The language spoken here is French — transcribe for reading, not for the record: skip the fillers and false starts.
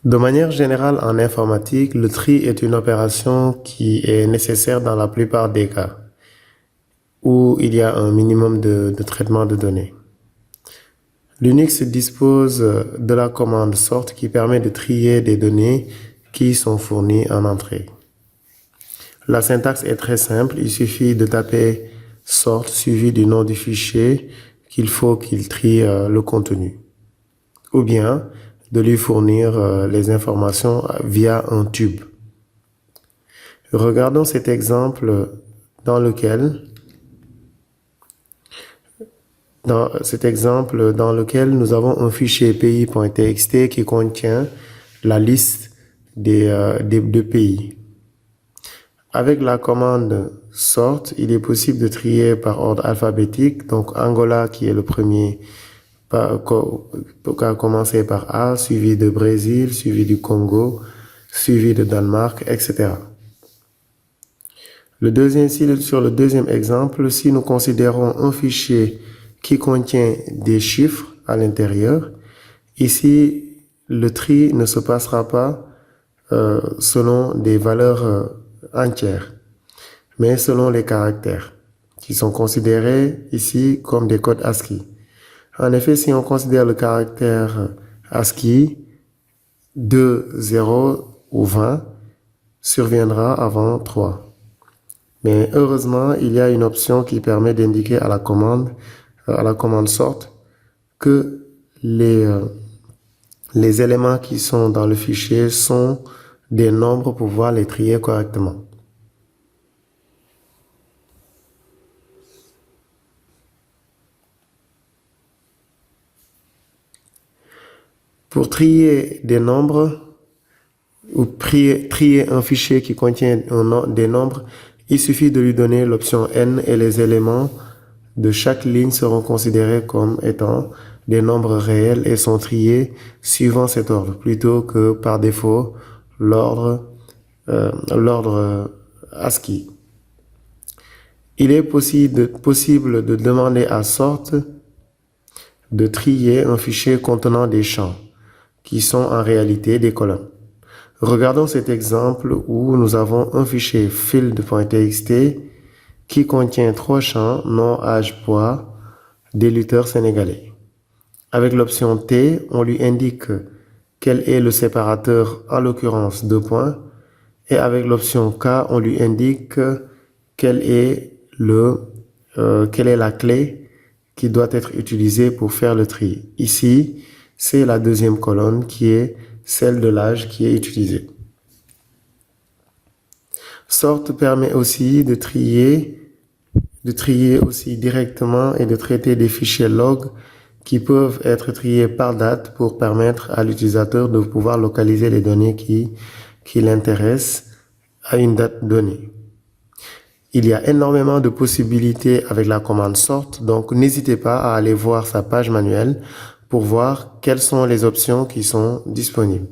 De manière générale, en informatique, le tri est une opération qui est nécessaire dans la plupart des cas où il y a un minimum de traitement de données. L'Unix dispose de la commande sort qui permet de trier des données qui sont fournies en entrée. La syntaxe est très simple, il suffit de taper sort suivi du nom du fichier qu'il faut qu'il trie le contenu, ou bien de lui fournir les informations via un tube. Regardons cet exemple dans lequel nous avons un fichier pays.txt qui contient la liste des pays. Avec la commande sort, il est possible de trier par ordre alphabétique. Donc Angola qui est le premier, a commencé par A, suivi de Brésil, suivi du Congo, suivi de Danemark, etc. Sur le deuxième exemple, si nous considérons un fichier qui contient des chiffres à l'intérieur, ici, le tri ne se passera pas selon des valeurs entières, mais selon les caractères, qui sont considérés ici comme des codes ASCII. En effet, si on considère le caractère ASCII, 2, 0 ou 20 surviendra avant 3. Mais heureusement, il y a une option qui permet d'indiquer à la commande sort que les éléments qui sont dans le fichier sont des nombres pour pouvoir les trier correctement. Pour trier des nombres ou trier un fichier qui contient des nombres, il suffit de lui donner l'option N et les éléments de chaque ligne seront considérés comme étant des nombres réels et sont triés suivant cet ordre, plutôt que par défaut l'ordre ASCII. Il est possible de demander à sort de trier un fichier contenant des champs qui sont en réalité des colonnes. Regardons cet exemple où nous avons un fichier field.txt qui contient 3 champs, nom, âge, poids, des lutteurs sénégalais. Avec l'option T, on lui indique quel est le séparateur, en l'occurrence 2 points, et avec l'option K, on lui indique quelle est la clé qui doit être utilisée pour faire le tri. Ici, c'est la deuxième colonne qui est celle de l'âge qui est utilisée. Sort permet aussi de trier aussi directement et de traiter des fichiers log qui peuvent être triés par date pour permettre à l'utilisateur de pouvoir localiser les données qui l'intéressent à une date donnée. Il y a énormément de possibilités avec la commande sort, donc n'hésitez pas à aller voir sa page manuelle pour voir quelles sont les options qui sont disponibles.